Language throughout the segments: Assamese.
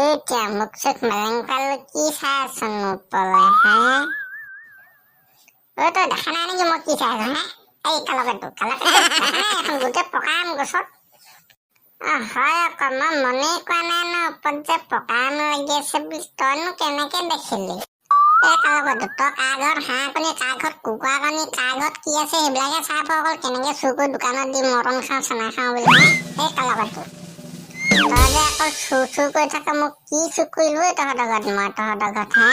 এতিয়া মুখ চুখ মেলেংকাল কি চাই আছো ওপৰলৈ হা তই দেখা নাই নেকি মই কি চাই আছো হা এই কালকেটো এখন গোটেই পকা আম গছত হয় আকৌ মই মনেই কোৱা নাই ন ওপৰত যে পকা আম লাগি আছে বুলি তইনো কেনেকে দেখিলি এই কালকেটো তই কাৰ ঘৰত হাঁহ কণী কাৰ ঘৰত কুকুৰা কণী কাৰ ঘৰত কি আছে সেইবিলাকে চাই অকল কেনেকে চুৰ কৰি দোকানত দি মটন খাওঁ চানা খাওঁ বুলি এই কালকেটো তই যে অকল চুৰ কৰি থাক মোক কি চুৰ কৰিলো তহঁতৰ ঘৰত মই তহঁতৰ ঘৰত হা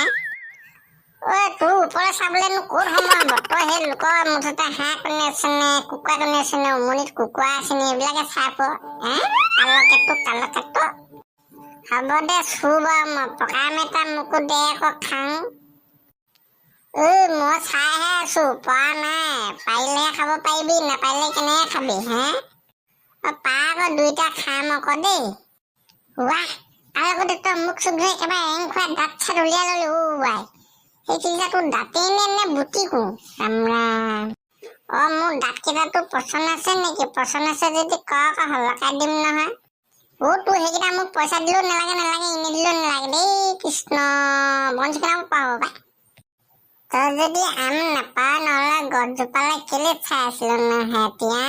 ঐ তোৰ ওপৰলৈ চাবলৈনো ক'ত সময় হ'ব তই সেই লোকৰ মুঠতে হাঁহ কণী আছে নে কুকুৰা কণী আছে নে উমনিত কুকুৰা আছে নে এইবিলাকে চাই প কালকেটো হ'ব দে চুৰ বাৰু মই পকা আম এটা মোকো দে আকৌ খাওঁ মই চাইহে আছো পৰা নাই পাৰিলেহে খাব পাৰিবি নাপাৰিলে কেনেকে খাবি হে পাৰ আকৌ দুইটা খাম আকৌ দেই ৱাহ কালকেটো তই মুখ চুখ ধুই একেবাৰে এং খুৱাই দাঁত চাত উলিয়াই ললি ৱাই সেইকেইটা তোৰ দাঁতেই নে বুটি কো মোৰ দাঁতকেইটাতো পচন্দ আছে নেকি পচন্দ আছে যদি ক লগাই দিম নহয় তোৰ সেইকেইটা মোক পইচা দিলেও নালাগে এনে দিলেও নালাগে দেই কৃষ্ণ বঞ্চিকেইটা মোক পাব পাই তই যদি আম নাপাৱ নহ'লে গছজোপালে কেলে চাই আছিলো নহয় এতিয়া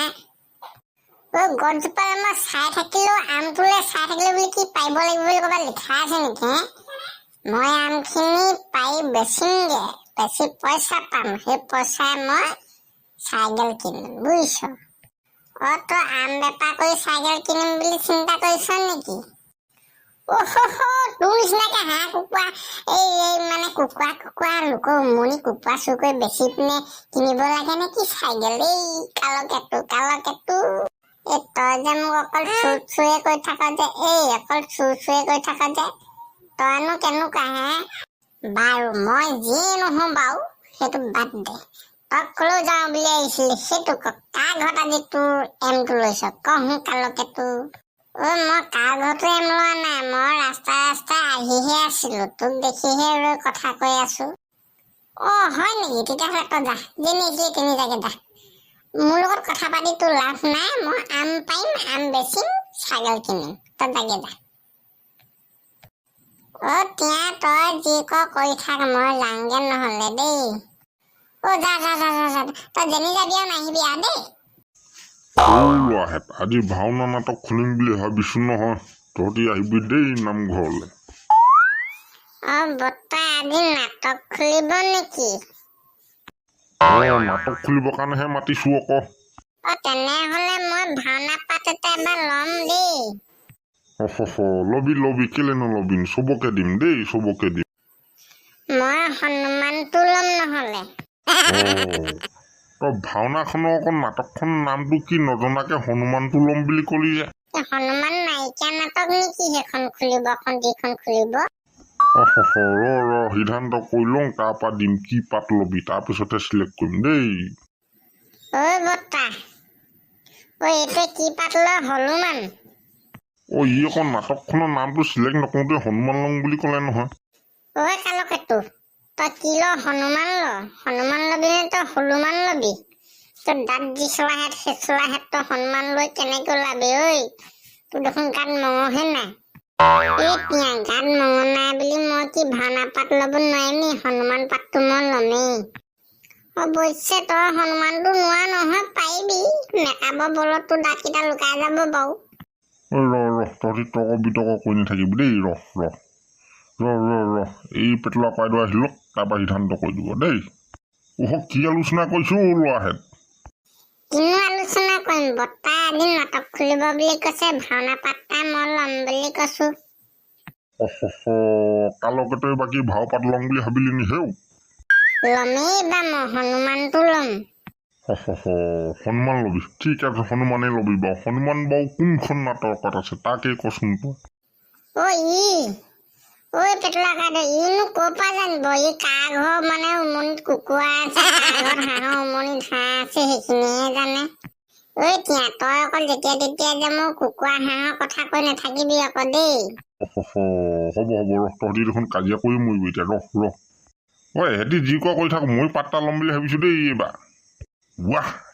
গছজোপালে মই চাই থাকিলেও আমটোলে চাই থাকিলো বুলি কি পাৰিব লাগিব বুলি ক'ৰবাত লিখা আছে নেকি মই আমখিনি পাৰি বেচিমগে বেছি পইচা পাম সেই পইচাই মই চাইকেল কিনিম বুজিছ তই আম বেপাৰ কৰি চাইকেল কিনিম বুলি চিন্তা কৰিছ নেকি তোৰ নিচিনাকে হাঁহ কুকুৰা এই মানে কুকুৰা লোকৰ উমনি কুকুৰা চুৰ কৰি বেচি পিনে কিনিব লাগে নেকি চাইকেল এই কালকেটো তই যে মোক অকল চুৰে কৰি থাক যে অকল চুৰে কৰি থাক যে তইনো কেনেকুৱা হে বাৰু মই যিয়ে নহওঁ বাৰু সেইটো বাদ দে তই কলৈ যাওঁ বুলি আহিছিলি সেইটো কাৰ ঘৰত আজি তোৰ এমটো লৈছ কহো কালকেটো মই কাৰ ঘৰতো এম লোৱা নাই মই ৰাস্তা আহিহে আছিলো তোক দেখিহে ৰৈ কথা কৈ আছো হয় নেকি তেতিয়াহ'লে তই যা যেনে তিনি জাগে যা মোৰ লগত কথা পাতি তোৰ লাভ নাই মই আম পাৰিম আম বেচিম ছাগল কিনিম তই জাগে যা তিয়া তই যি কৰি থাক মই যাওঁগে নহ'লে দেই যা তই যেনি যাবি আৰু নাহিবি আৰু দেই আজি ভাওনা নাটক খুলিম বুলি ভাবিছো নহয় তহঁতি আহিবি দেই নামঘৰলে বৰ্তা আজি নাটক খুলিব নেকি নাটক খুলিবৰ কাৰণেহে মাতিছো আকৌ তেনেহলে মই ভাওনা পাত এটা এবাৰ ল'ম দেই লবি কেলে নলবি চবকে দিম দেই চবকে দিম মই হনুমানটো ল'ম নহলে ভাওনাখনৰ আকৌ নাটকখনৰ নামটো কি নজনাকে হনুমানটো ল'ম বুলি কলি যে হনুমান নাইকিয়া নাটক নেকি সেইখন খুলিব যিখন খুলিব সিদ্ধান্ত কৰি লওঁ তাৰপৰা দিম কি পাত লবি তাৰপিছতে চিলেক্ট কৰিম দেই বৰ্তা এইটো কি পাত লয় হনুমান ই আকৌ নাটকখনৰ নামটো চিলেক্ট নকৰোঁতে হনুমান ল'ম বুলি ক'লে নহয় কালকেটো তই কি ল হনুমান লবি নে তই হনুমান লবি তোৰ দাঁত যি চলাহেঁত সেই চলাহেঁত তই হনুমান লৈ কেনেকৈ ওলাবি তোৰ দেখোন গাত মঙহে নাই গাত মঙহ নাই বুলি মই কি ভাওনা পাত ল'ব নোৱাৰিম হনুমান পাতটো মই ল'মেই অৱশ্যে তই হনুমানটো নোৱা নহয় পাৰিবি মেকআপৰ বলত তোৰ দাঁতকেইটা লুকাই যাব বাৰু তহঁতি তৰ্ক বিতৰ্ক কৰি নাথাকিবি দেই এই পেটলা পাইদ আহিলো তাৰপৰা সিদ্ধান্ত কৰি দিব দেই কি আলোচনা কৰিছো ল'ৰাহেঁত কিনো আলোচনা কৰিম বৰ্তা আজি নাটক খুলিব বুলি কৈছে ভাওনা পাতটা মই ল'ম বুলি কৈছো কালকেতো বাকী ভাও পাত ল'ম বুলি ভাবিলি নি হেও ল'মেই বা মই হনুমানটো ল'ম হনুমান ল'বি ঠিক আছে হনুমানেই ল'বি বাৰু হনুমান বাৰু কোনখন নাটকত আছে তাকেই কচোন তই পেটলা কাইদেউ ইনো ক'ৰ পৰা জানিব কাৰ ঘৰ মানে উমনিত কুকুৰা আছে কাৰ ঘৰত হাঁহৰ উমনিত হাঁহ আছে সেইখিনিহে জানে তিয়া তই অকল যেতিয়া তেতিয়া যে মোৰ কুকুৰা হাঁহৰ কথা কৈ নাথাকিবি আকৌ দেই হ'ব তহঁতি দেখোন কাজিয়া কৰি মৰিবি এতিয়া সিহঁতি যি কোৱা কৰি থাক মই পাতটা ল'ম বুলি ভাবিছো দেই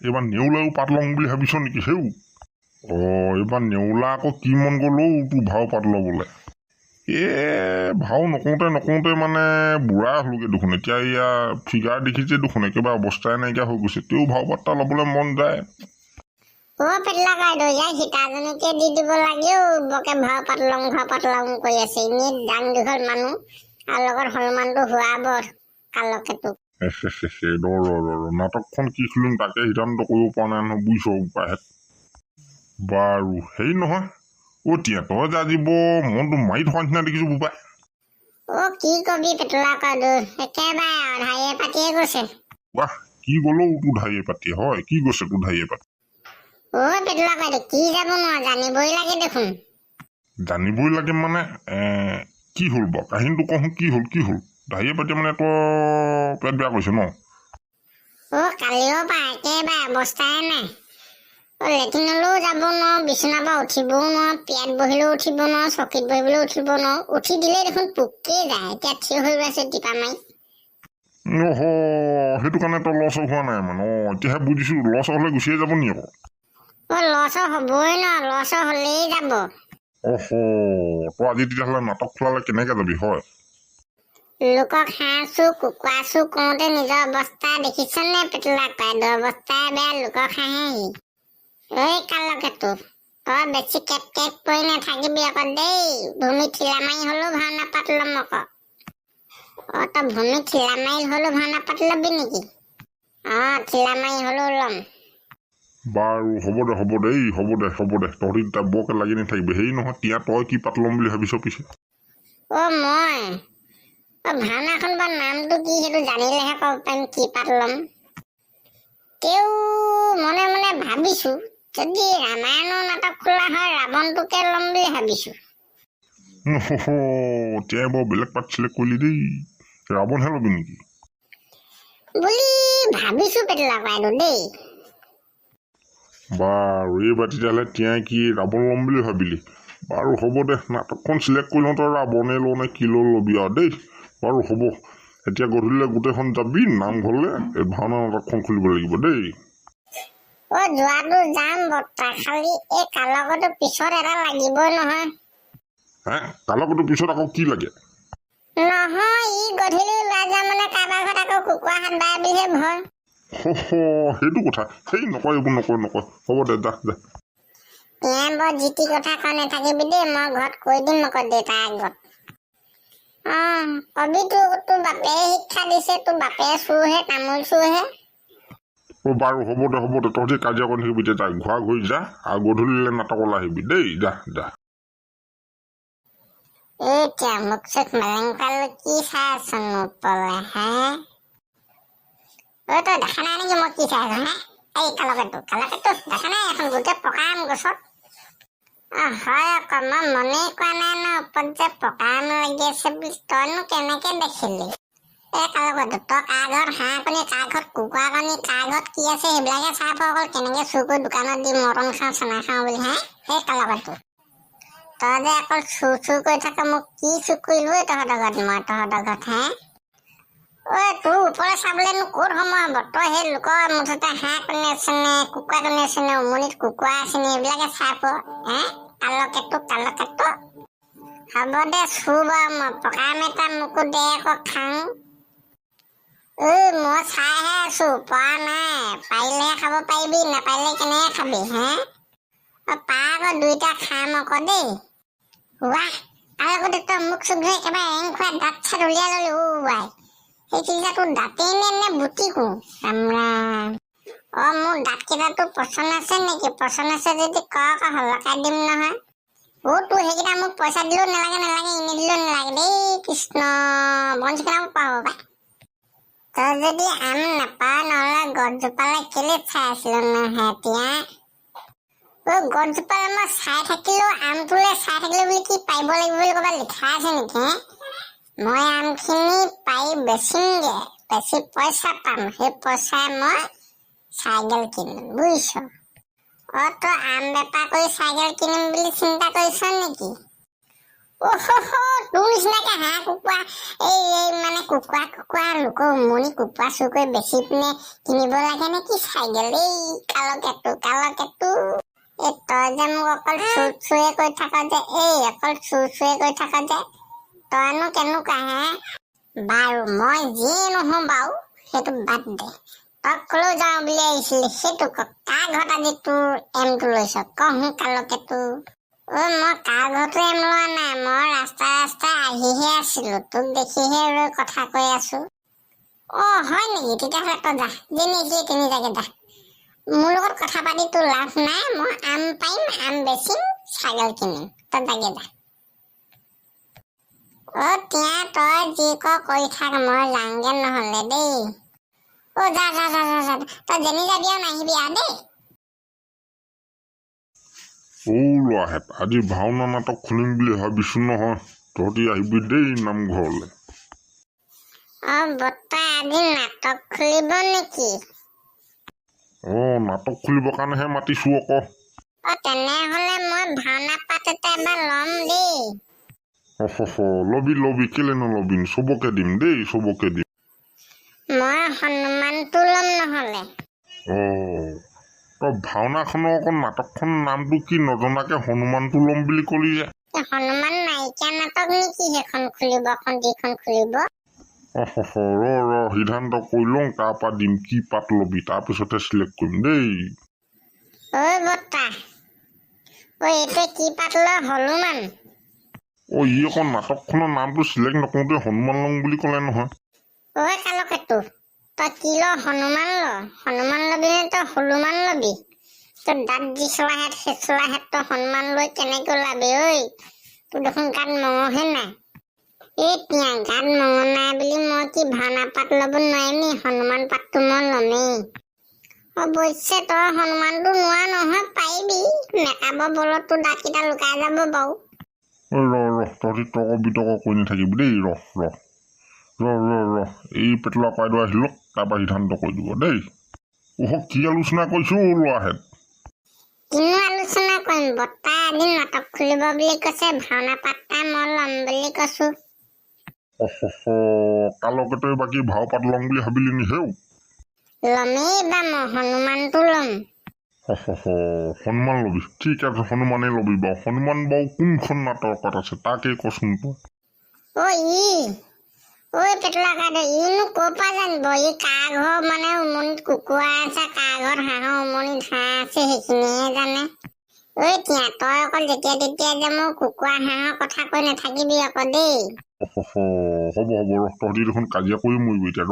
এইবাৰ নেউলায়ো পাত ল'ম বুলি ভাবিছ নেকি হেও এইবাৰ নেউলা আকৌ কি মন গ'ল তোৰ ভাও পাত ল'বলৈ ভাও নকওঁতে মানে বুঢ়া হলোগে দেখোন। এতিয়া এয়া ফিগাৰ দেখিছে দেখোন, একেবাৰে অৱস্থাই নাইকিয়া হৈ গৈছে। তেও ভাও পাত্তা ল'বলৈ মন যায়। পেটলা বাইদেউ, ইয়াক সীতাজনীকে দি দিব লাগেও, বকে ভাও পাতলং কৰি আছে। এনেই ডাং দীঘল মানুহ আৰু লগত হনুমানটো হোৱাব কালকেতো। নাটকখন কি খুলিম তাকে সিদ্ধান্ত কৰিব পৰা নাই নহয়, বুজিছ উপায়হেত। বাৰু হেৰি নহয়, তই যে আজি বৰ মনটো মাৰি থকা নিচিনা দেখিছো বোপাই। কি কবি পেটলা বাইদেউ, একেবাৰে ধাৰিয়ে পাতিয়ে গৈছে। বাহ, কি গ'লেও তোৰ ধাৰিয়ে পাতিয়ে হয়, কি গৈছে তোৰ ধাৰিয়ে পাতি? পেটলা বাইদেউ, কি যাব নোৱাৰো, জানিবই লাগে দেখোন। জানিবই লাগে মানে কি হ'ল বাৰু কাহিনীটো কওঁ, কি হ'ল ধাৰিয়ে পাতি মানে তই পেট বেয়া কৰিছে ন? কালিও পৰা একেবাৰে অৱস্থাই নাই। লেট্ৰিনলৈও যাব নোৱাৰো, বিচনাৰ পৰা উঠিবও নোৱাৰো, পিয়াত বহিলেও উঠিব নোৱাৰো, চকীত বহিবলৈও উঠিব নোৱাৰো। উঠি দিলে দেখোন পোকেই যায়। এতিয়া থিয় হৈ আছে টিপা মাৰি। সেইটো কাৰণে তই লছ হোৱা নাই মানে? এতিয়াহে বুজিছো, লছ হ'লে গুচিয়ে যাব নি আকৌ? লছ হবই ন, লছ হলেই যাব। তই আজি তেতিয়াহ'লে নাটক খোলালে কেনেকে যাবি হয়? লোকক হাঁহ চু কুকুৰা চু কওঁতে নিজৰ অৱস্থা দেখিছ নে পেটলা বাইদেউ? অৱস্থাই বেয়া, লোকক হাঁহেহি। কালকেতো, তই বেছি কেট পৰি নাথাকিবি আকৌ দেই। ভূমি ঠিলা মাৰি হলেও ভাওনা পাত ল'ম আকৌ। তই ভূমি ঠিলা মাৰি হলেও ভাওনা পাত ল'বি নেকি? ঠিলা মাৰি হলেও ল'ম। বাৰু হ'ব দে তহঁতি তাত বৰকে লাগি নাথাকিবি। হেৰি নহয়, তই কি পাত ল'ম বুলি ভাবিছ পিছে? মই ভাওনাখন বা নামটো কি সেইটো জানিলেহে ক'ব পাৰিম কি পাত ল'ম। তেও মনে মনে ভাবিছো, যদি ৰামায়ণৰ নাটক খোলা হয় ৰাৱণটোকে ল'ম বুলি ভাবিছো। বৰ বেলেগ পাত চিলেক্ট কৰিলি দেই। ৰাৱণহে ল'বি নেকি বুলি ভাবিছো পেটলা বাইদেউ দেই। বাৰু এইবাৰ তেতিয়াহ'লে কি ৰাৱণ ল'ম বুলি ভাবিলি? বাৰু হ'ব দে, নাটকখন চিলেক্ট কৰি লওঁ, তই ৰাৱণে লওঁ নে কি ল'বি আৰু দেই। বাৰু হ'ব, এতিয়া গধূলিলৈ গোটেইখন যাবি নামঘৰলৈ, এই ভাওনা নাটকখন খুলিব লাগিব দেই। যোৱাটো যাম বৰ্তা, খালি এই কালকটো পিছত এটা লাগিবই নহয়। কালকটো পিছত আকৌ কি লাগে? নহয়, ই গধূলি ওলাই যাম মানে কাৰোবাৰ ঘৰত আকৌ কুকুৰা হাত বাই বুলিহে ভয়। সেইটো কথা। নকয় এইবোৰ নকয়। হ'ব দে, যা। বৰ জিতি কথা কৈ নাথাকিবি দেই, মই ঘৰত কৈ দিম আকৌ দেউতাৰ আগত। কবি তোৰ বাপে শিক্ষা দিছে, তোৰ বাপে চুৰহে, তামোল চুৰহে। বাৰু হ'ব দে, তহঁতি কাজিয়া কৰি থাকিবি এতিয়া, ঘূৰা ঘূৰি যা আৰু গধূলিলৈ নাটকলৈ আহিবি দেই, যা। এতিয়া মোক চোক মেলেংকাল কি চাই আছনো ওপৰলে, তই দেখা নাই নেকি মই কি চাই আছো? এই কালকেতো দেখা নাই, এখন গোটেই পকা আম গছত। হয় আকৌ, মই মনেই কোৱা নাই ন ওপৰত যে পকা আম লাগি আছে বুলি। তইনো কেনেকে দেখিলি? কালকেতো, তই কাৰ ঘৰত হাঁহ কণী, কাৰ ঘৰত কুকুৰা কণী, কাৰ ঘৰত কি আছে সেইবিলাকে চাই অকল কেনেকে চুৰ কৰি দোকানত দি মটন খাওঁ, চানা খাওঁ বুলি। কালকেতো, তই যে অকল চুৰ কৰি থাক, মোক কি চুৰ কৰিলো তহঁতৰ ঘৰত? মই তহঁতৰ ঘৰত তোৰ ওপৰলৈ চাবলৈনো ক'ত সময় হ'ব? তই সেই লোকৰ মুঠতে হাঁহ কণী আছে নে, কুকুৰা কণী আছে নে, উমনিত কুকুৰা আছে নে, এইবিলাকে চাই কালকেতো। হ'ব দে, চুৰ বাৰু মই পকা আম এটা মোকো দে আকৌ খাওঁ। মই চাইহে আছো, পৰা নাই। পাৰিলেহে খাব পাৰিবি, নাপাৰিলে কেনেকে খাবি? পাৰ আকৌ দুইটা খাম আকৌ দেই। কালকেতো, তই মোক চুক ধৰি একেবাৰে এং খুৱাই দাঁত চাত উলিয়াই ললি। সেইকেইটা তোৰ দাঁতেই নে বুটিকো? মোৰ দাঁত কেইটাতো পচন্দ আছে নেকি? পচন্দ আছে যদি ক লগাই দিম নহয়। তোৰ সেইকেইটা মোক পইচা দিলেও নালাগে, এনে দিলেও নালাগে দেই। কৃষ্ণ, বঞ্চিকেইটা মোক পাব পাই। তই যদি আম নাপাৱ, নহ'লে গছজোপালে কেলে চাই আছিলো নহয়? গছজোপালে মই চাই থাকিলেও, আমটোলে চাই থাকিলেও বুলি কি পাৰিব লাগিব বুলি ক'ৰবাত লিখা আছে নেকি? মই আমখিনি পাৰি বেচিমগে, বেছি পইচা পাম। সেই পইচাই মই চাইকেল কিনিম, বুজিছ? তই আম বেপাৰ কৰি চাইকেল কিনিম বুলি চিন্তা কৰিছ নেকি? তোৰ নিচিনাকে হাঁহ কুকুৰা মানে কুকুৰা লোকৰ উমনি কুকুৰা চুৰ কৰি বেচি পিনে কিনিব লাগে নে কি চাইকেল? কালকেতো, তই যে মোক অকল চুৰে কৰি থাক যে, তইনো কেনেকুৱা হে? বাৰু মই যিয়ে নহওঁ বাৰু সেইটো বাদ দে। তই কলৈ যাওঁ বুলি আহিছিলি সেইটো ক। কাৰ ঘৰত আজি তোৰ এমটো লৈছ ক সোনকালকে তোৰ। মই কাৰ ঘৰতো এম লোৱা নাই, মই ৰাস্তাই আহিহে আছিলো, তোক দেখিহে ৰৈ কথা কৈ আছো। হয় নেকি? তেতিয়াহ'লে তই যা, যেনি তিনি জাগে যা। মোৰ লগত কথা পাতি তোৰ লাভ নাই। মই আম পাৰিম, আম বেচিম, ছাগল কিনিম, তই জাগে যা। তিয়া তই যি কৰি থাক, মই যাওঁগে নহলে দেই। যা যা যা যা যা, তই যেনি যাবি আৰু নাহিবি আৰু দেই। ল'ৰাহেঁত আজি ভাওনা নাটক খুলিম বুলি ভাবিছো নহয়, তহঁতি আহিবি দেই নামঘৰলৈ। বৰ্তা আজি নাটক খুলিব নেকি? নাটক খুলিবৰ কাৰণেহে মাতিছো আকৌ। তেনেহলে মই ভাওনা পাত এটা এবাৰ ল'ম দেই। লবি কেলে নলবি, চবকে দিম দেই, চবকে দিম। মই হনুমানটো ল'ম নহলে। তই ভাওনাখনৰ আকৌ নাটকখনৰ নামটো কি নজনাকে হনুমানটো ল'ম বুলি কলি যে? হনুমান নাইকিয়া নাটক নেকি সেইখন খুলিব, যিখন খুলিব? সিদ্ধান্ত কৰি লওঁ, তাৰপৰা দিম কি পাত লবি, তাৰপিছতে চিলেক্ট কৰিম দেই। বৰ্তা, এইটো কি পাত ল? হনুমান? ই আকৌ নাটকখনৰ নামটো চিলেক্ট নকৰোঁতে হনুমান লওঁ বুলি ক'লে নহয়। কালকেতু, তই কি ল? হনুমান ল। হনুমান লবি নে তই হনুমান লবি? তোৰ দাঁত যিচলাহেঁত সেইচলাহেঁত তই হনুমান লৈ কেনেকে ওলাবি ঐ? তোৰ দেখোন গাত মঙহে নাই। তিয়া গাত মঙহ নাই বুলি মই কি ভাওনা পাত ল'ব নোৱাৰিম নি? হনুমান পাতটো মই ল'মেই। অৱশ্যে তই হনুমানটো নোৱা নহয়, পাৰিবি। মেকআপৰ বলত তোৰ দাঁতকেইটা লুকাই যাব বাৰু। তহঁতি তৰ্ক বিতৰ্ক কৰি নাথাকিবি দেই। এই পেটলা কইদেউ আহি লওক, তাৰপৰা সিদ্ধান্ত কৰি দিব দেই। কি আলোচনা কৰিছো ল'ৰাহেঁত? কিনো আলোচনা কৰিম, বৰ্তা এদিন নাটক খুলিব বুলি কৈছে, ভাওনা পাতটা মই ল'ম বুলি কৈছো। কালকেতই বাকী ভাও পাত ল'ম বুলি ভাবিলি নি হেও? ল'মেই বা মই হনুমানটো ল'ম। হনুমান লবি, ঠিক আছে হনুমানেই লবি বাৰু। হনুমান বাৰু কোনখন নাটকত আছে তাকেই কচোন তই। পেটলা কইদেউ, ইনো ক'ৰ পৰা জানিব? কাৰ ঘৰ মানে উমনিত কুকুৰা আছে, কাৰ ঘৰত হাঁহৰ উমনিত হাঁহ আছে, সেইখিনিহে জানে। তিয়া তই অকল যেতিয়া তেতিয়া যে মোৰ কুকুৰা হাঁহৰ কথা কৈ নাথাকিবি আকৌ দেই। হ'ব তহঁতি দেখোন কাজিয়া কৰি মৰিবি এতিয়া।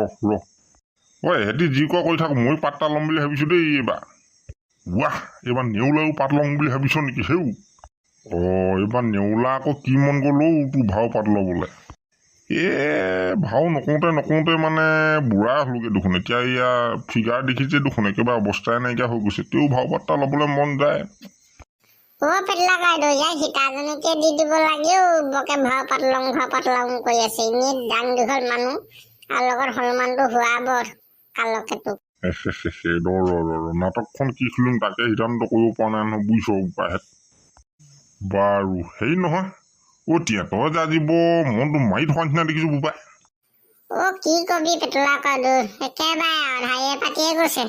এহেঁতি যি কোৱা কৰি থাক, মই পাতটা ল'ম বুলি ভাবিছো দেই এইবাৰ। এইবাৰ নেউলায়ো পাত ল'ম বুলি ভাবিছ নেকি হেও? এইবাৰ নেউলা আকৌ কি মন গ'ল তোৰ ভাও পাত ল'বলৈ? ভাও নকৰোঁতে মানে বুঢ়া হলোগে দেখোন। এতিয়া এয়া ফিগাৰ দেখিছে দেখোন, একেবাৰে অৱস্থাই নাইকিয়া হৈ গৈছে। তেও ভাও পাতটা ল'বলৈ মন যায়। পেটলা কইদেউ, ইয়াক সীতাজনীকে দি দিব লাগে। বকে ভাও পাত লওঁ কৰি আছে। এনেই ডাং দীঘল মানুহ আৰু লগত হনুমানটো হোৱাব কালকেতু। নাটকখন কি খুলিম তাকে সিদ্ধান্ত কৰিব পৰা নাই নহয়, বুজিছ উপায়হেঁত। বাৰু হেৰি নহয়, তিয়া তই যে আজি বৰ মনটো মাৰি থকা নিচিনা দেখিছো বোপাই। কি কবি পেটলা কইদেউ, একেবাৰে ধাৰিয়ে পাতিয়ে গৈছে।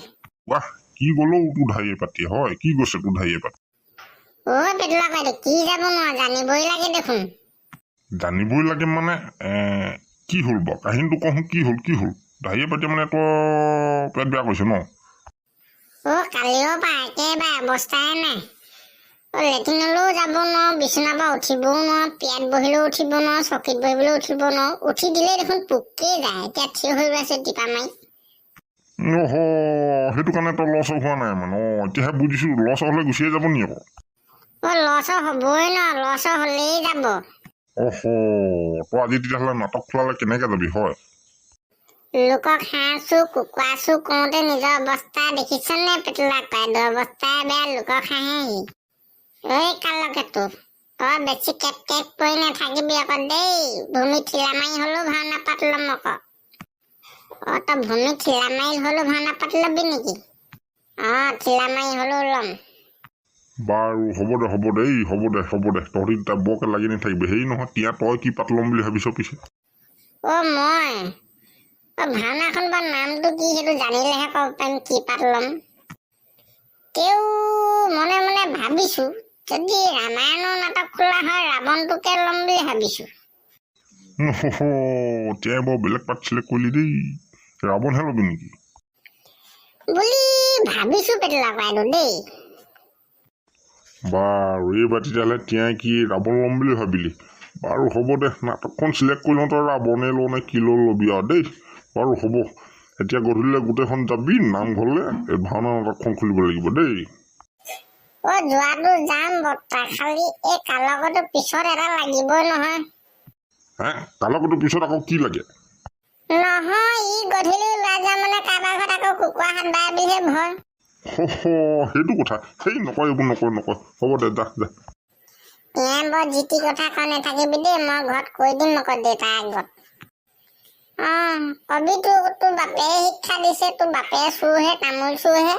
কি গ'লো তোৰ ধাৰিয়ে পাতিয়ে? হয় কি গৈছে তোৰ ধাৰিয়ে পাতি? পেটলা কইদেউ, কি যাব নোৱাৰো, জানিবই লাগে দেখোন। জানিবই লাগে মানে কি হ'ল বাৰু? কাহিনীটো কওঁ, কি হ'ল? ধাৰিয়ে পাতি মানে তই পেট বেয়া কৰিছে ন? কালিও পৰা একেবাৰে অৱস্থাই নাই। লেট্ৰিনলৈও যাব নোৱাৰো, বিচনাৰ পৰা উঠিবও নোৱাৰো, পিয়াত বহিলেও উঠিব নোৱাৰো, চকীত বহিবলৈও উঠিব নোৱাৰো। উঠি দিলেই দেখোন পোকেই যায়। এতিয়া থিয় হৈ আছে টিপা মাৰি। সেইটো কাৰণে তই লছ হোৱা নাই মানে? এতিয়াহে বুজিছো, লছ হ'লে গুচিয়ে যাব নি আকৌ? লছ হ'বই ন, লছ হ'লেই যাব। তই আজি তেতিয়াহ'লে নাটক খোলালে কেনেকে যাবি হয়? লোকক হাঁহ চু কুকুৰা চু কৰোঁতে নিজৰ অৱস্থা দেখিছনে? পেটলা কইদেউ অৱস্থাই বেয়া, লোকক হাঁহেহি। কালকেতু, তই বেছি কেট কৰি নাথাকিবি আকৌ দেই। ভূমি ঠিলা মাৰি হ'লেও ভাওনা পাত ল'ম আকৌ। তই ভূমি ঠিলা মাৰি হ'লেও ভাওনা পাত ল'বি নেকি? ঠিলা মাৰি হ'লেও ল'ম। বাৰু হ'ব দে। তহঁতি তাত বৰকে লাগি নাথাকিবি। হেৰি নহয়, তিয়া তই কি পাত ল'ম বুলি ভাবিছ পিছে? মই ভাওনাখন বা নামটো কি সেইটো জানিলেহে ক'ব পাৰিম কি পাত ল'ম। তেও মনে ভাবিছো, যদি ৰামায়ণৰ নাটক খোলা হয় ৰাৱণটোকে ল'ম বুলি ভাবিছো। তিয়াই বৰ বেলেগ পাত চিলেক্ট কৰিলি দেই। ৰাৱণহে ল'বি নেকি? বুলি ভাবিছো পেটলা বাইদেউ দেই। বাৰু এইবাৰ তেতিয়াহ'লে তিয়াই কি ৰাৱণ ল'ম বুলি ভাবিলি? বাৰু হ'ব দে, নাটকখন চিলেক্ট কৰি লওঁ, তই ৰাৱণে লওঁ নে কি ল'বি আৰু দেই। বাৰু হ'ব, এতিয়া গধূলিলৈ গোটেইখন যাবি নামঘৰলৈ, এই ভাওনা নাটকখন খুলিব লাগিব দেই। যোৱাটো যাম বৰ্তা, খালি এই কালকটো পিছত এটা লাগিবই নহয়। হে কালকটো পিছত আকৌ কি লাগে? নহয়, ই গধূলি ওলাই যাম মানে কাৰোবাৰ ঘৰত আকৌ কুকুৰা হাত বাই বুলিহে ভয়। সেইটো কথা। সেই নকয় এইবোৰ নকয়। হ'ব দে, যা। তিয়াই বৰ জিতি কথা কৈ নাথাকিবি দেই, মই ঘৰত কৈ দিম আকৌ দেউতাৰ আগত। কবি তোৰ বাপে শিক্ষা দিছে, তোৰ বাপে চুৰহে, তামোল চুৰহে।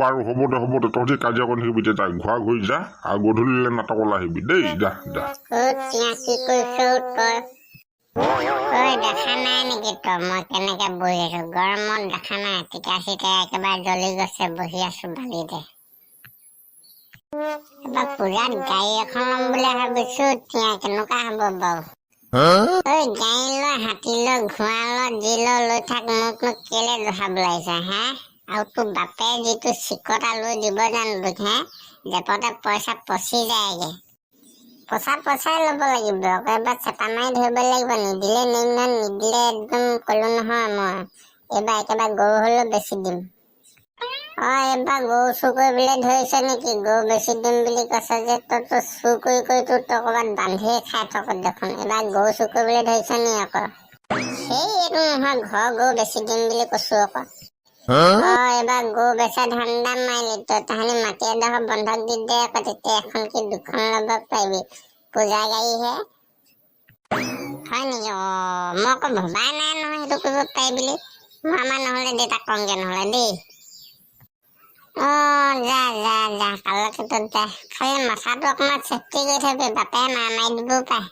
বাৰু হ'ব দে, তহঁতি কাজিয়া কৰি থাকিবি, এতিয়া ঘূৰা ঘূৰি যা আৰু গধূলিলৈ নাটকলৈ আহিবি দেই, যা। তিয়া কি কৰিছ তই? দেখা নাই নেকি তই মই কেনেকে বহি আছো? গৰমত দেখা নাই? টিকা চিকা একেবাৰে জ্বলি গৈছে, বহি আছো বালিতে। এবাৰ পূজাত গাড়ী এখন ল'ম বুলি ভাবিছো, তিয়া কেনেকুৱা হব বাৰু? গাড়ী লৈ, হাতী লৈ, ঘোঁৰা লৈ, যি লৈ থাক, মোকনো কেলে জহাব লাগিছে হা? আৰু তোৰ বাপে যিটো চিকটা লৈ দিব জানো তোক হে? জেপতে পইচা পচি যায়গে। পইচাই ল'ব লাগিব, আকৌ এবাৰ চেপা মাৰি ধৰিব লাগিব। নিদিলে নিদিলে একদম কলো নহয় মই। এইবাৰ একেবাৰে গৰু হলেও বেছি দিম। এইবাৰ গৰু চুৰ কৰিবলৈ ধৰিছে নেকি? গৰু বেছি দিম বুলি কৈছে যে, তই চুৰ কৰি তই ক'ৰবাত বান্ধিয়ে খাই থাক দেখোন। এইবাৰ গৰু চুৰ কৰিবলৈ ধৰিছ নি আকৌ? সেই এইটো নহয়, ঘৰৰ গৰু বেছি দিম বুলি কৈছো আকৌ। এইবাৰ গৰু বেচা ধান্দা মাৰিলি তই। তাহানি মাটি এডোখৰ বন্ধক দি দে আকৌ, তেতিয়া এখন কি দুখন ল'ব পাৰিবি। পূজা গাড়ীহে হয় নেকি? মই আকৌ ভবাই নাই নহয় সেইটো কৰিব পাৰি বুলি। মই আমাৰ নহলে দেউতাক কমগে নহলে দেই। যা কালকেটোত যা, খালি মাথাটো অকণমান চেফটি কৰি থবি, বাপে মাৰি দিবও পাৰে।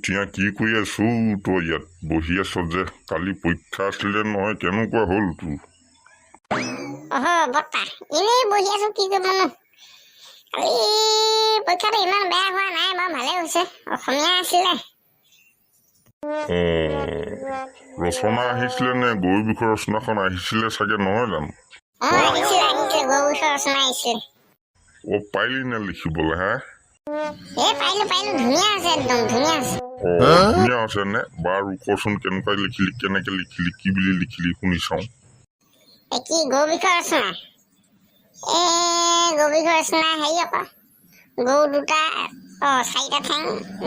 তিয়া কি কৰি আছো? তই ইয়াত বহি আছ যে, কালি পৰীক্ষা আছিলে নহয়, কেনেকুৱা হ'ল তোৰ? বৰ্তা এনেই বহি আছো, কি কৰিবনো। কালি পৰীক্ষাটো ইমান বেয়া হোৱা নাই বাৰু, ভালেই হৈছে। অসমীয়া আছিলে। ৰচনা আহিছিলে নে? গৰু বিষৰ ৰচনাখন আহিছিলে চাগে, নহয় জানো? আহিছিলে গৰু বিষৰ ৰচনা আহিছিলে। পাৰিলি নে লিখিবলৈ হা? পাৰিলো, ধুনীয়া আছে, একদম ধুনীয়া আছে। ধুনীয়া আছে নে? বাৰু কচোন কেনেকুৱা লিখিলি, কেনেকে লিখিলি, কি বুলি লিখিলি, শুনি চাওঁ। কি গৰু বিষৰ ৰচনা? গৰু বিষৰ ৰচনা হেৰি আকৌ, গৰু দুটা, 4টা ঠেং,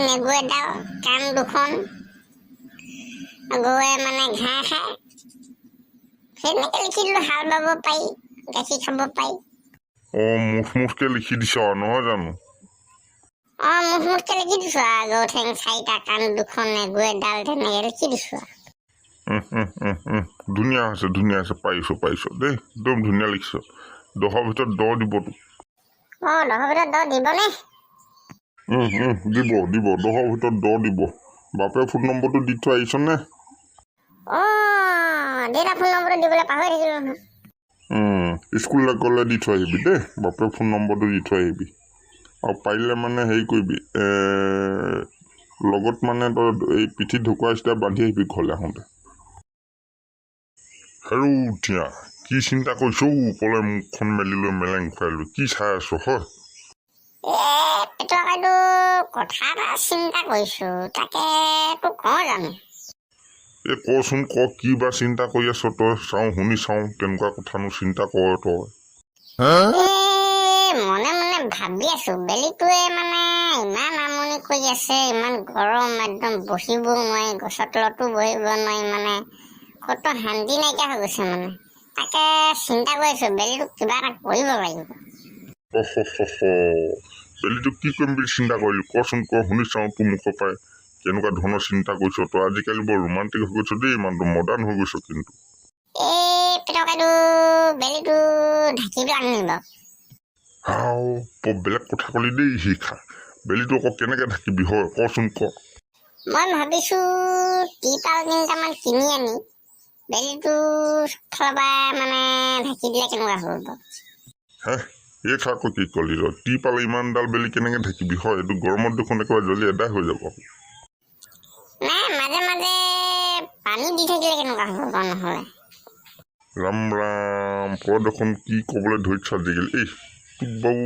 নেগু এডাল, কাণ দুখন, গৰুৱে মানে ঘাঁহ খায়, সেনেকে লিখি দিলো। হাল বাব পাৰি, গাখীৰ খাব পাৰি। মুঠকে লিখি দিছ নহয় জানো? মুঠকে লিখি দিছো আৰু, গৰু ঠেং 4টা, কাণ দুখন, নেগু এডাল, তেনেকে লিখি দিছো আৰু। ধুনীয়া হৈছে, পাৰিছ দেই, একদম ধুনীয়া লিখিছ। 10ৰ ভিতৰত 10 দিব তোক। 10ৰ ভিতৰত 10 দিবনে? দিব 10ৰ ভিতৰত 10 দিব। বাপে ফোন নম্বৰটো দি থৈ আহিছ নে? দেউতাৰ ফোন নম্বৰটো দিবলৈ পাহৰি থাকিলো নহয়। স্কুললৈ গ'লে দি থৈ আহিবি দেই, বাপে ফোন নম্বৰটো দি থৈ আহিবি। আৰু পাৰিলে মানে হেৰি কৰিবি, লগত মানে তই এই পিঠিত ঢকুৱা চিটা বান্ধি আহিবি ঘৰলৈ আহোঁতে। হেৰৌ তিয়া, কি চিন্তা কৰিছ? ক'লে মুখখন মেলি লৈ মেলেং খুৱাই লৈ কি চাই আছ হয়? কথা এটা চিন্তা কৰিছো, তাকে তোক কওঁ জানো? কচোন কি বা চিন্তা কৰি আছ তই? শুনি চাওঁ কেনেকুৱা কথানো চিন্তা কৰ তই। মনে ভাবি আছো, বেলিটোৱে মানে ইমান আমনি কৰি আছে, ইমান গৰম, একদম বহিবও নোৱাৰি, গছৰ তলতো বহিব নোৱাৰি, মানে কত শান্তি নাইকিয়া হৈ গৈছে মানে। তাকে চিন্তা কৰিছো, বেলিটোক কিবা এটা কৰিব লাগিব। বেলিটোক কি কৰিম বুলি চিন্তা কৰিলি? কচোন শুনি চাওঁ তোৰ মুখৰ পৰাই কেনেকুৱা ধৰণৰ চিন্তা কৰিছ তই। আজিকালি বৰ ৰোমান্টিক হৈ গৈছ দেই, মানুহটো মডাৰ্ণ হৈ গৈছ কিন্তু। বেলিটো ঢাকি পেলাম নি বাৰু? বেলেগ কথা কলি দেই শিখা। বেলিটো আকৌ কেনেকে ঢাকিবি হয়, কচোন ক। মই ভাবিছো টিপাল 3টামান কিনি আনি বেলিটো চবফালৰ পৰা মানে ঢাকি দিলে কেনেকুৱা হ'ব বাৰু? এই খা আকৌ কি কলি ৰ টি পালে ইমানডাল বেলি কেনেকৈ থাকিবি হয় এইটো গৰমত দেখোন একেবাৰে জ্বলি এদাই হৈ যাব নাই মাজে মাজে পানী দি থাকিলে কেনেকুৱা হ'ব বাৰু নহ'লে ৰাম ৰাম পৰ দেখোন কি ক'বলৈ ধৰিছ আজিকালি এই তোক বাৰু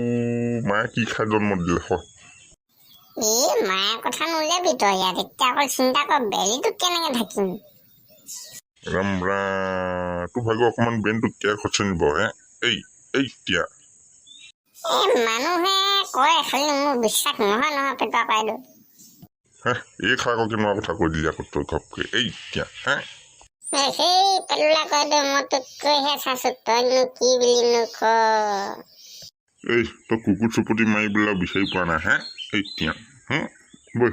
মায়ে কি খাই জন্ম দিলে হয় এই মায়ে কথা নোলিয়াবি তই ইয়াত এতিয়া অকল চিন্তা কৰ বেলিটোক কেনেকে ঢাকিম ৰাম ৰাম তোৰ ভাগৰ অকণমান ব্ৰেইনটো কেয়াৰ খৰচ নিব হে এই এতিয়া এই মানুহে কয় খালি মোৰ বিশ্বাস নহয় পেটুৱা পাইদেউ হে এই খা আকৌ কেনেকুৱা কথা কৈ দিলি আকৌ তই ঘপকে এই এতিয়া হে সেই পেলুলা কয় দে মই তোক কৈহে চাইছো তইনো কি বুলিনো ক এই তই কুকুৰ চুপতি মাৰি পেলাই বিচাৰি পোৱা নাই হে এতিয়া বৈ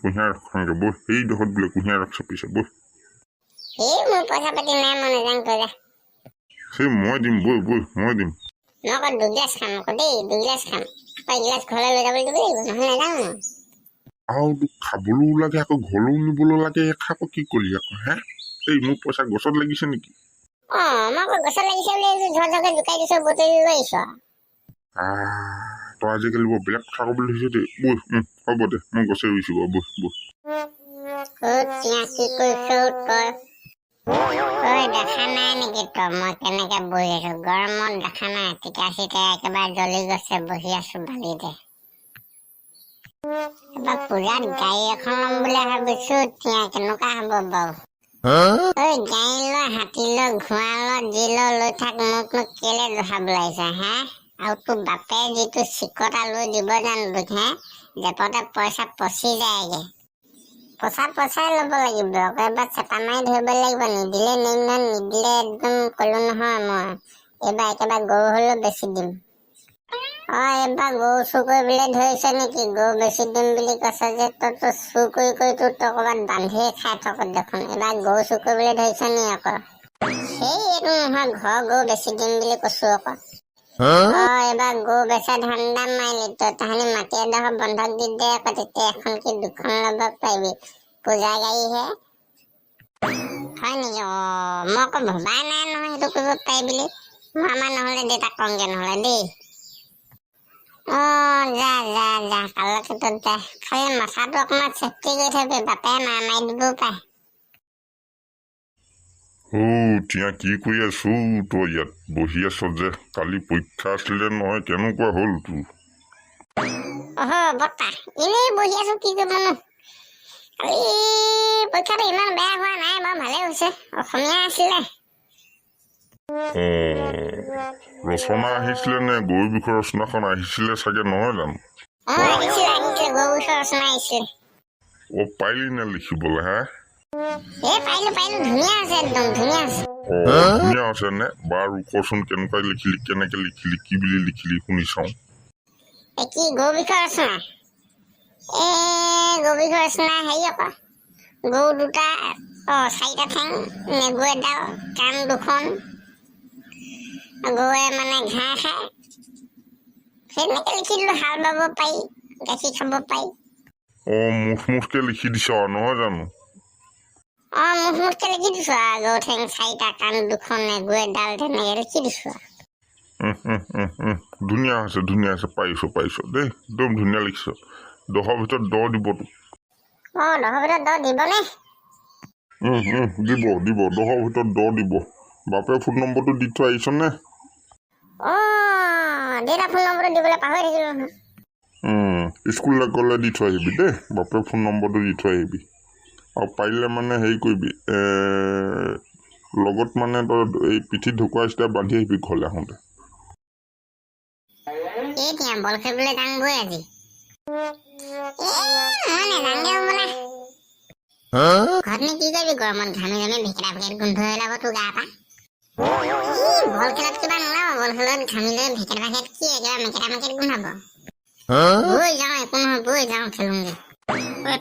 কুঁহিয়াৰ ৰস খাওঁগে বৈ এই ডোখৰত বোলে কুঁহিয়াৰ ৰস চাপিছে বৈ এই মোৰ পইচা পাতি নাই মই নাজানো তই যা সেই মই দিম বৈ মই দিম মই আকৌ দুগিলাচ খাম আকৌ দেই দুগিলাচ খাম আকৌ এগিলাচ ঘৰলৈ লৈ যাবলৈ দিব লাগিব নহ'লে নাযাওঁ মই আৰু তোক খাবলৈও লাগে আকৌ ঘৰলৈও নিবলৈ লাগে খা আকৌ কি কৰিলি আকৌ হে এই মোৰ পইচা গছত লাগিছে নেকি মই আকৌ গছত লাগিছে বুলি ঝৰঝৰকে জোকাই দিছো বুটলি লৈ আহিছো তই আজিকালি বৰ বেলেগ কথা ক'বলৈ ধৰিছ দেই বৈ হ'ব দে মই গছে ৰুইছো বাৰু বৈ কি কৰিছ তই দেখা নাই নেকি তই মই কেনেকে বহি আছো গৰমত দেখা নাই টিকা চিকা একেবাৰে জ্বলি গৈছে বহি আছো বালিতে এবাৰ পূজাত গাড়ী এখন ল'ম বুলি ভাবিছো এতিয়া কেনেকুৱা হ'ব বাৰু ঐ গাড়ী লৈ হাতী লৈ ঘোঁৰা লৈ যি লৈ থাক মোকনো কেলে জহাব লাগিছে হা আৰু তোৰ বাপে যিটো চিকটা লৈ দিব জানো তোক হে জেপতে পইচা পচি যায়গে পইচাই ল'ব লাগিব আকৌ এবাৰ চেপা মাৰি ধৰিব লাগিব নিদিলে নিম নহয় নিদিলে একদম ক'লো নহয় মই এইবাৰ একেবাৰে গৰু হ'লেও বেছি দিম এইবাৰ গৰু চুৰ কৰিবলৈ ধৰিছে নেকি গৰু বেছি দিম বুলি কৈছে যে তই চুৰ কৰি তোৰ তই ক'ৰবাত বান্ধিয়ে খাই থাক দেখোন এইবাৰ গৰু চুৰ কৰিবলৈ ধৰিছ নি আকৌ সেই এইটো নহয় ঘৰৰ গৰু বেছি দিম বুলি কৈছো আকৌ এইবাৰ গৰু বেচা ধান্দা মাৰিলি তই তাহানি মাটি এডোখৰ বন্ধক দি দে আকৌ তেতিয়া এখন কি দুখন ল'ব পাৰিবি পূজা গাড়ীহে হয় নেকি মই আকৌ ভবাই নাই নহয় সেইটো কৰিব পাৰি বুলি মই আমাৰ নহ'লে দেউতাক কওঁগে নহ'লে দেই যা কালৈকে তই যা খালি মাথাটো অকণমান চেফটি কৰি থবি বাপে মাৰি দিবও পাৰে এতিয়া কি কৰি আছো তই ইয়াত বহি আছ যে কালি পৰীক্ষা আছিলে নহয় কেনেকুৱা হ'ল তোৰ বৰ্তা এনেই বহি আছো কি কৰিবনো কালি পৰীক্ষাটো ইমান বেয়া হোৱা নাই বাৰু ভালেই হৈছে অসমীয়া আছিলে ৰচনা আহিছিলে নে গৰু বিষৰ ৰচনাখন আহিছিলে চাগে নহয় জানো আহিছিলে গৰু বিষৰ ৰচনা আহিছিলে পাৰিলি নে লিখিবলৈ হা পাৰিলো ধুনীয়া আছে একদম ধুনীয়া আছে ধুনীয়া আছে নে বাৰু কচোন কেনেকুৱা লিখিলি কেনেকে লিখিলি কি বুলি লিখিলি শুনি চাওঁ কি গৰু বিষৰ ৰচনা গৰু বিষৰ ৰচনা হেৰি আকৌ গৰু দুটা চাৰিটা ঠেং নেগু এডাল কাণ দুখন গৰুৱে মানে ঘাঁহ খায় সেইনেকে লিখি দিলো হাল বাব পাৰি গাখীৰ খাব পাৰি মুঠকে লিখি দিছ নহয় জানো মুঠকে লিখি দিছো গৰু ঠেং চাৰিটা কাণ দুখন নেগু এডাল তেনেকে লিখি দিছো ধুনীয়া আছে পাৰিছ দেই একদম ধুনীয়া লিখিছ 10ৰ ভিতৰত 10 দিব তোক 10ৰ ভিতৰত 10 দিবনে দিব 10ৰ ভিতৰত 10 দিব বাপে ফোন নম্বৰটো দি থৈ আহিছ নে দেউতা ফোন নম্বৰটো দিবলৈ পাহৰি থাকিলো নহয় স্কুললৈ গ'লে দি থৈ আহিবি দেই বাপে ফোন নম্বৰটো দি থৈ আহিবি আৰু পাৰিলে মানে হেৰি কৰিবি লগত মানে তই এই পিঠিত ঢকুৱা ষ্টাৰ বান্ধি আহিবি ঘৰলৈ আহোঁতে বল খেলিবলৈ যাওঁগৈ আজি ঘৰতনো কি কৰিবি গৰমত ঘামি ভেকেৰা গোন্ধ ওলাব তোৰ গা পা বল খেলত কিবা নোলাব বল খেলত ঘামিলে ভেকেৰা কি একেবাৰে মেকেৰা গোন্ধাব বৈ যাওঁ একো নহয় বৈ যাওঁ খেলোঁগে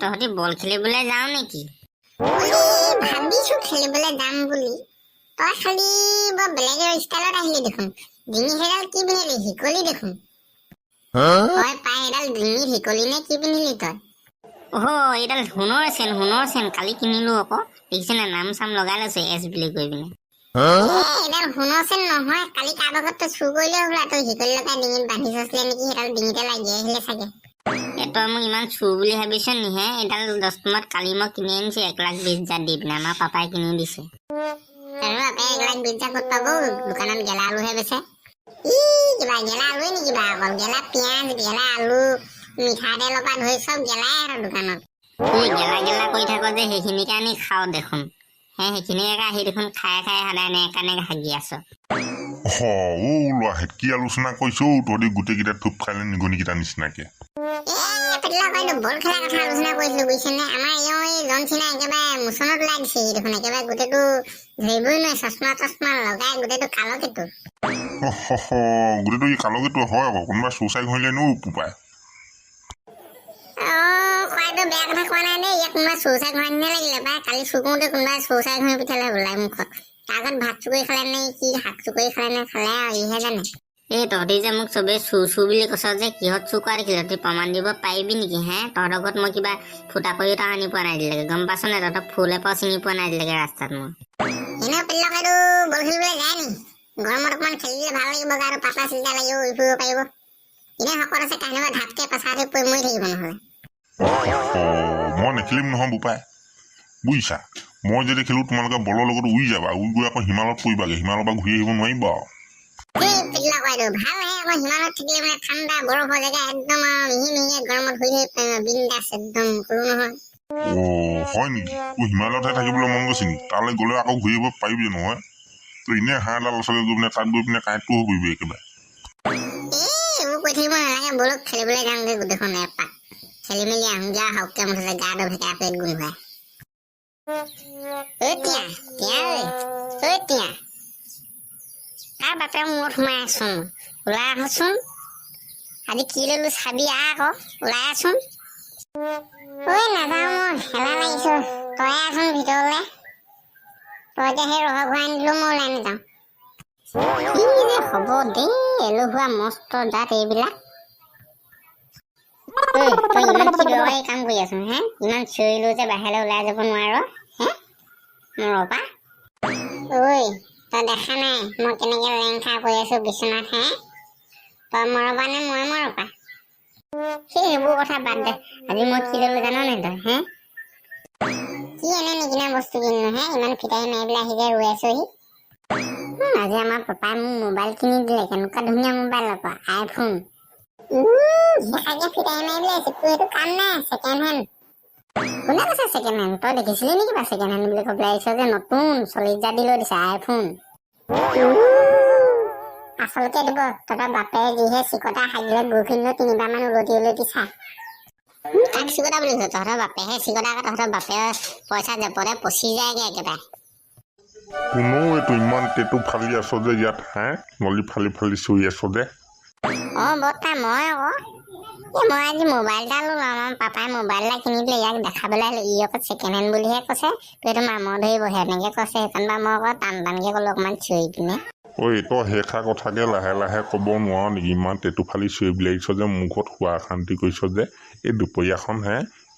তহঁতি বল খেলিবলৈ যাওঁ নেকি ভাবিছো খেলিবলৈ যাম বুলি তই খালি বৰ বেলেগৰ ষ্টাইলত আহিলি দেখোন ডিঙি সেইডাল কি পিন্ধিলি শিকলি দেখোন তই পাই এডাল ডিঙিত শিকলি নে কি পিন্ধিলি তই এইডাল সোণৰ চেন কালি কিনিলো আকৌ দেখিছেনে নাম চাম লগাই লৈছো এছ বুলি কৈ পিনে এডাল শুনচোন নহয় কালি কাৰোবাৰ ঘৰত তই চুৰ কৰিলে হ'বলা তই শিকলি লগাই ডিঙিত বান্ধি থৈছিলে নেকি সেইডাল ডিঙিতে লাগি আহিলে চাগে তই মোক ইমান চুৰ বুলি ভাবিছ নিহে এডাল 10 টকাত কালি মই কিনি আনিছো 1,20,000 দি পিনে আমাৰ পাপাই কিনি দিছে আৰু বাপে 1,20,000 ক'ত পাব দোকানত গেলা আলুহে বেচে কিবা গেলা আলুৱে নেকি কিবা অকল গেলা পিঁয়াজ গেলা আলু মিঠাতেলৰ পৰা ধৰি চব গেলাই আৰু দোকানত তুই গেলা গেলা কৰি থাক যে সেইখিনিকে আনি খাওঁ দেখোন সেইখিনিকে আহি দেখোন খাই খাই সদায় নেকানে হাগি আছ ল'ৰাহেঁত কি আলোচনা কৰিছো তহঁতি গোটেইকেইটা থুপ খাইলে নিগনিকেইটা নিচিনাকে বল খেলা কথা আলোচনা কৰিছিলো বুজিছেনে আমাৰ এই জনচিনা একেবাৰে মোচনত ওলাই দিছে দেখোন একেবাৰে গোটেইটো ধৰিবই নোৱাৰে চশমা তচমা লগাই গোটেইটো কালকেটো গোটেইটো ই কালকেটো হয় আকৌ কোনোবা চুচাই ঘঁহিলে নো উপায় খোৱাটো বেয়া কথা কোৱা নাই দেই ইয়াত কোনোবা চৌচাই ঘঁৰাই নিচিনা লাগিলে পাই কালি চুৰ কৰোঁতে কোনোবাই চৌচাই ঘঁহি পিঠালে ওলাই মুখত তাৰ আগত ভাত চুকৰি খালে নে কি শাক চুকৰি খালে নে খালে আৰু ইহে জানে তহঁতি যে মোক চবেই চুৰ চুৰ বুলি কৈছ যে কিহত চুৰ কৰা দেখিছ তহঁতি প্ৰমাণ দিব পাৰিবি নেকি তহঁতৰ ঘৰত মই কিবা ফুটা কৰি এটা আনি পোৱা নাই দিলেগে গম পাইছ নে তহঁতৰ ফুল এপাও চিঙি পোৱা নাই দিলেগে ৰাস্তাত মই এনেও পেলিলকাইটো বল খেলিবলৈ যায় নি গৰমত অকণমান খেলিলে ভাল লাগিব আৰু পাতলা চিন্তা লাগিব উৰি ফুৰিব পাৰিব এনে শকত আছে কাহিনীবা ঢাপকে পেচাতে পৰি মৰি থাকিব নহ'লে মই নেখেলিম নহয় বোপাই বুজিছা মই যদি খেলো তোমালোকে বলৰ লগত উৰি যাবা উৰি গৈ আকৌ হিমালয়ত পৰিবাগে হিমালয়ৰ পৰা ঘূৰি আহিব নোৱাৰিবা ভালহে আকৌ হিমালয়ত থাকিলে মানে ঠাণ্ডা বৰফৰ জেগা একদম আৰু মিহি মিহিয়ে গৰমত ঘূৰি থাকিব বিন্দাছ একদম কলো নহয় হয় নেকি তোৰ হিমালয়তহে থাকিবলৈ মন গৈছে নেকি তালৈ গ'লে আকৌ ঘূৰি আহিব পাৰিবি নহয় তই এনেই হাঁহ এডাল ল'ৰা ছোৱালী গৈ পিনে তাত গৈ পিনে কাঁইটটো কৰিবি একেবাৰে এইবোৰ কৈ থাকিব নালাগে বলক খেলিবলৈ যাওঁগে গোটেইখন এপাক খেলি মেলি আহোঁগে আৰু হককে মুঠতে গাটো ভেকা পেট গোন্ধাই কাৰ বাপেৰ মূৰত সোমাই আছোন ওলাই আহোচোন আজি কি ললো চাবি আকৌ ওলাই আছোন নাযাওঁ মই হেলা লাগিছো তই আছোন ভিতৰলে তই এতিয়া সেই ৰহা ঘূৰাই আনিলো মই ওলাই নাযাওঁ কি যে হ'ব দেই এলেহুৱা মস্ত জাত এইবিলাক তই ইমান কি দৰকাৰী কাম কৰি আছো ইমান চিঞৰিলো যে বাহিৰলৈ ওলাই যাব নোৱাৰ মূৰৰ পৰা তই দেখা নাই মই কেনেকে লেংখা কৰি আছো বিচনাত তই মৰবা নে মই মৰবা সেইবোৰ কথা বাদ দে আজি মই কি ললো জানো নে তই কি এনে নিকিনা বস্তু কিনো ইমান ফিটাহি মাৰি পেলাই আহি যে ৰৈ আছোহি আজি আমাৰ পাপাই মোক মোবাইল কিনি দিলে কেনেকুৱা ধুনীয়া মোবাইল আকৌ আইফোন ফিটাহি মাৰি পেলাই সেইটো কাম নাই ছেকেণ্ড হেণ্ড কোনে কৈছে ছেকেণ্ড হেণ্ড তই দেখিছিলি নেকি বা ছেকেণ্ড হেণ্ড বুলি ক'বলৈ আহিছ যে নতুন 40,000 দি লৈ দিছে আইফোন আচলতে দিব তহঁতৰ বাপে যিহে চিকটা হাগিলে গৰুখিনি 3বাৰমান উলটি চা তাক চিকটা বুলি কৈছ তহঁতৰ বাপেহে চিকটা আকৌ তহঁতৰ বাপে পইচা জেপতে পচি যায়গে একেবাৰে কোনেও এইটো ইমান টেটু ফালি আছ যে ইয়াত নলী ফালি ফালি চিঞৰি আছ যে বৰ্তা মই আকৌ মই আজি মোবাইল এটা ল'লো আমাৰ পাপাই মোবাইল এটা কিনি দিলে ইয়াক দেখাবলৈ আহিলে ই আকৌ ছেকেণ্ড হেণ্ড বুলিহে কৈছে তই এইটো মামৰ ধৰিব সেনেকে কৈছে সেইকাৰণে বা মই আকৌ টানকে ক'লো অকণমান চিঞৰি পিনে তই সেইষা কথাকে লাহে লাহে ক'ব নোৱাৰ নেকি ইমান টেটু ফালি চিঞৰি আহিছ যে মুখত শোৱা শান্তি কৰিছ যে এই দুপৰীয়াখন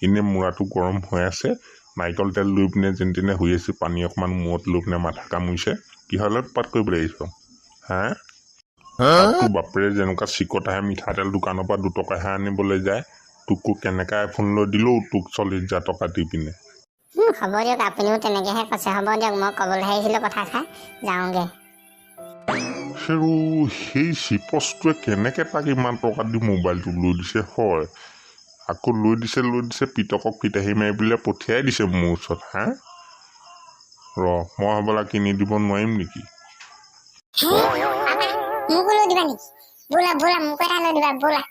এনেই মূৰাটো গৰম হৈ আছে নাৰিকল তেল লৈ পিনে যেন তেনে শুই আছো পানী অকণমান মূৰত লৈ পিনে মাথা কামুৰিছে কিহলে পাত কৰিবলৈ আহিছ তোৰ বাপেৰে যেনেকুৱা চিকটাহে মিঠাতেল দোকানৰ পৰা 2 টকাহে আনিবলৈ যায় তোকো কেনেকৈ আইফোন লৈ দিলেও তোক 40,000 টকা দি পিনে হ'ব দিয়ক আপুনিও তেনেকৈহে কৈছে হ'ব দিয়ক মই ক'বলৈ আহিছিলোঁ কথা যাওঁগৈ সেই চিপছটোৱে কেনেকৈ তাক ইমান টকা দি মোবাইলটো লৈ দিছে হয় আকৌ লৈ দিছে পিতকক ফিটাহি মাৰি পেলাই পঠিয়াই দিছে মোৰ ওচৰত মই হ'বলা কিনি দিব নোৱাৰিম নেকি মোকো লৈ দিবা নেকি বোলা মোক এটা লৈ দিবা বোলা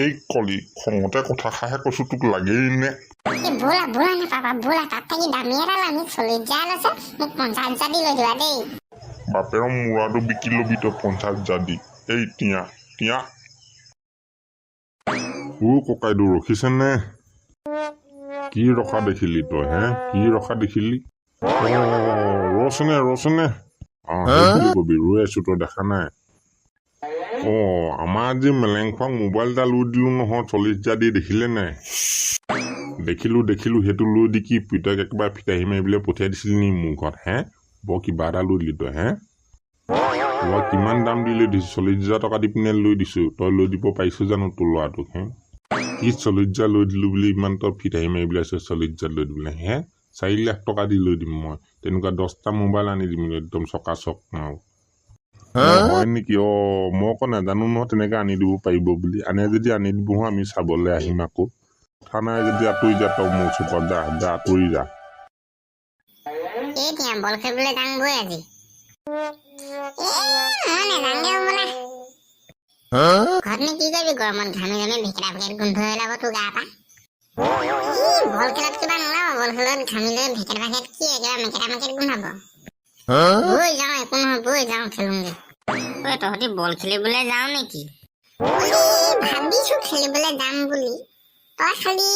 এই কলি খঙতে কথা খাহে কৈছো তোক লাগেই নে বোলা নে পাপা বোলা তাত থাকি দামী এটা লামি 40,000 লৈছে মোক 50,000 দি লৈ দিবা দেই বাপেৰৰ মূৰাটো বিকি ল'বি তই 50,000 দি এই টিয়া ককাইদেউ ৰখিছেনে কি ৰখা দেখিলি তই কি ৰখা দেখিলি ৰচনে কবি ৰৈ আছো তই দেখা নাই আমাৰ আজি মেলেং খোৱাক মোবাইল এটা লৈ দিলো নহয় 40,000 দি দেখিলে নাই দেখিলো সেইটো লৈ দি কি পিতক একেবাৰে ফিটাহি মাৰি পেলাই পঠিয়াই দিছিলি নি মোৰ ঘৰত বৰ কিবা এটা লৈ দিলি তই হে তই কিমান দাম দি লৈ দিছো 40,000 টকা দি পিনে লৈ দিছো তই লৈ দিব পাৰিছ জানো তোৰ ল'ৰাটোক হে কি 40,000 লৈ দিলো বুলি ইমান তই ফিটাহি মাৰি পেলাইছ 40,000 লৈ দিবলৈ হে 4 লাখ টকা দি লৈ দিম মই তেনেকুৱা 10টা মোবাইল আনি দিম একদম চকাচক মাৰো হয় নেকি মই আকৌ নাজানো নহয় তেনেকে আনি দিব পাৰিব বুলি আনে যদি আনি দিব আমি চাবলৈ আহিম আকৌ কথা নাই যদি আঁতৰি যা তই মোৰ চুকত যা আঁতৰি যা এতিয়া বল খেলিবলৈ যাম গৈ আজি মই নাযাওঁগে বোলা ঘৰতনো কি কৰিবি গৰমত ঘামি ঘামি ভেকেৰা ভেকেট গোন্ধ ওলাব তোৰ গা পা বল খেলত কিবা নোলাব বল খেলত ঘামিলে ভেকেট ভেকেট কি একেবাৰে মেকেটা মেকেট গোন্ধাব বৈ যাওঁ একো নহয় বৈ যাওঁ খেলোঁগে ঐ তহঁতি বল খেলিবলৈ যাওঁ নেকি ভাবিছো খেলিবলৈ যাম বুলি তই খালি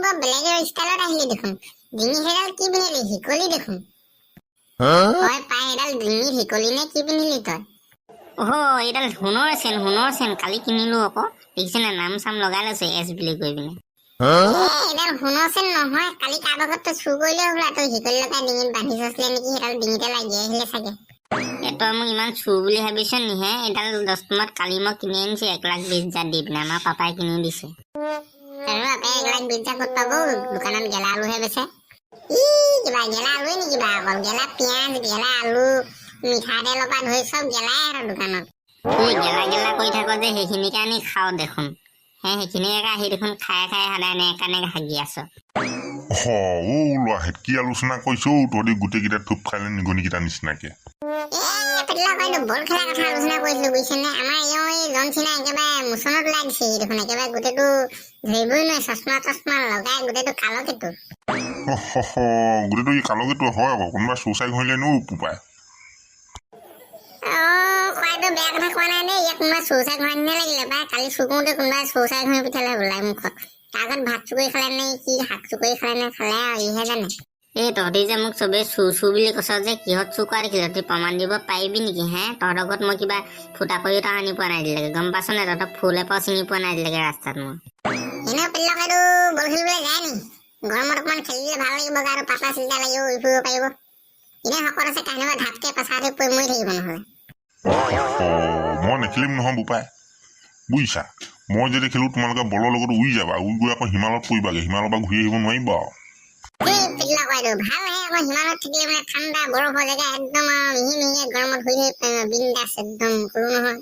বৰ বেলেগ ষ্টাইলত আহিলি দেখোন ডিঙি সেইডাল কি পিন্ধিলি শিকলি দেখোন তই পাই সেইডাল ডিঙিত শিকলি নে কি পিন্ধিলি তই এইডাল সোণৰ চেন কালি কিনিলো আকৌ দেখিছেনে নাম চাম লগাই লৈছে এছ বুলি কৈ পিনে এইডাল সোণৰ চেন নহয় কালি কাৰোবাৰ ঘৰত তই চুৰ কৰিলে হ'বলা তই শিকলি লগাই ডিঙিত বান্ধি থৈছিলে নেকি সেইডাল ডিঙিতে লাগি আহিলে চাগে তই মোক ইমান চুৰ বুলি ভাবিছ নিহে এইডাল 10 টকাত কালি মই কিনি আনিছো 1,20,000 দি পিনে আমাৰ পাপাই কিনি দিছে আৰু আপে 1,20,000 ক'ত পাব দোকানত গেলা আলুহে বেচে কিবা গেলা আলুৱে নেকি বা অকল গেলা পিঁয়াজ গেলা আলু মিঠাতেলৰ পৰা ধৰি চব গেলাই আৰু দোকানত তুই গেলা কৰি থাক যে সেইখিনিকে আনি খাওঁ দেখোন সেইখিনিকে আহি দেখোন খাই সদায় নেকানে হাগি আছ ল'ৰা কি আলোচনা কৰিছো তহঁতি গোটেইকেইটা থুপ খালে নিগনিকেইটা নিচিনাকে বল খেলাৰ কথা আলোচনা কৰিছিলো বুজিছেনে আমাৰ এই জনচিনা একেবাৰে মোচনত ওলাই দিছে দেখোন একেবাৰে গোটেইটো ধৰিবই নোৱাৰে চশমা লগাই গোটেইটো কালকেটো গোটেইটো ই কালকেটো হয় আকৌ কোনোবা চুচাই ঘঁহিলেনো উপায় খোৱাইটো বেয়া কথা কোৱা নাই দেই ইয়াক কোনোবা চৌচাই ঘঁৰাই নিচিনা লাগিলে বা কালি চুৰ কৰোঁতে কোনোবাই চৌচাই ঘঁহি পিঠালে ওলাই মুখত আগত ভাত চুকৰি খালে নে কি শাক চুকৰি খালে নে খালে আৰু ইহে জানে তহঁতি যে মোক চবেই চুৰ বুলি কৈছ যে কিহত চুৰ কৰা দেখিছ তহঁতি প্ৰমাণ দিব পাৰিবি নেকি তহঁতৰ ঘৰত মই কিবা ফুটা কৰি এটা আনি পোৱা নাই দিলেগে গম পাইছ নে তহঁতৰ ফুল এপাও চিঙি পোৱা নাই দিলেগে ৰাস্তাত মই এনেও পেলিলকাইটো বল খেলিবলৈ যায় নি গৰমত অকণমান খেলিলে ভাল লাগিব আৰু পাতলা চিন্তা লাগিব উৰি ফুৰিব পাৰিব এনে শকত আছে কাহিনী ঢাপকে পেচাতে পৰি মৰি থাকিব নহ'লে মই নেখেলিম নহয় বোপাই বুজিছা মই যদি খেলো তোমালোকে বলৰ লগত উৰি যাবা উৰি গৈ আকৌ হিমালয়ত পৰিবাগে হিমালয়ৰ পৰা ঘূৰি আহিব নোৱাৰিবা ভালহে আকৌ হিমালয়ত থাকিলে মানে ঠাণ্ডা বৰফৰ জেগা একদম মিহি মিহিয়ে গৰমত ঘূৰি থাকিব বিন্দাছ একদম সৰু নহয়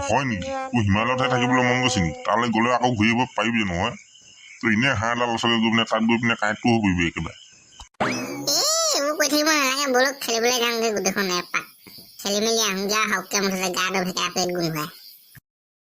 হয় নেকি তোৰ হিমালয়তহে থাকিবলৈ মন গৈছে নেকি তালৈ গ'লে আকৌ ঘূৰি আহিব পাৰিবি নহয় তই এনেই হাঁহ এডাল ওচৰলৈ গৈ পিনে তাত গৈ পিনে কাঁইটটো কৰিবি একেবাৰে এইবোৰ কৈ থাকিব নালাগে বলক খেলিবলৈ যাওঁগে গোটেইখন এপাক খেলি মেলি আহোঁগে আৰু হওঁকে মুঠতে গাটো ভেকেৰা পেট গোন্ধায়